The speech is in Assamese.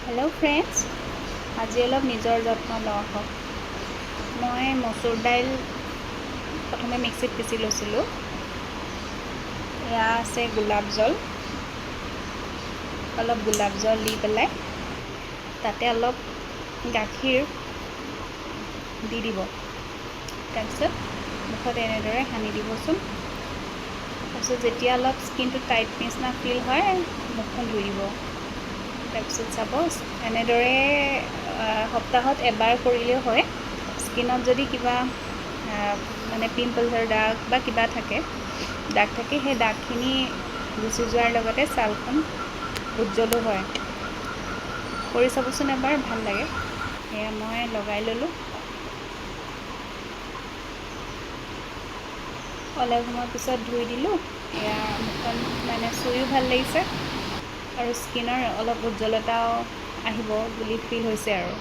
হেল্ল' ফ্ৰেণ্ডছ, আজি অলপ নিজৰ যত্ন লওঁ আহক। মই মচুৰ দাইল প্ৰথমে মিক্সিত পিচি লৈছিলোঁ। এয়া আছে গোলাপ জল, অলপ গোলাপ জল দি পেলাই তাতে অলপ গাখীৰ দি দিব। তাৰপিছত মুখত এনেদৰে সানি দিবচোন। তাৰপিছত যেতিয়া অলপ স্কিনটো টাইট নিচিনা ফিল হয়, মুখখন ধুই দিব। তাৰপিছত চাব, এনেদৰে সপ্তাহত এবাৰ কৰিলেও হয়। স্কিনত যদি কিবা পিম্পলছৰ দাগ বা কিবা দাগ থাকে, সেই দাগখিনি গুচি যোৱাৰ লগতে ছালখন উজ্জ্বলো হয়। কৰি চাবচোন এবাৰ, ভাল লাগে। এয়া মই লগাই ল'লোঁ। অলপ সময় পিছত ধুই দিলোঁ। এয়া মুখখন চুইও ভাল লাগিছে আৰু স্কিনৰ অলপ উজ্জ্বলতাও আহিব বুলি ফিল হৈছে আৰু।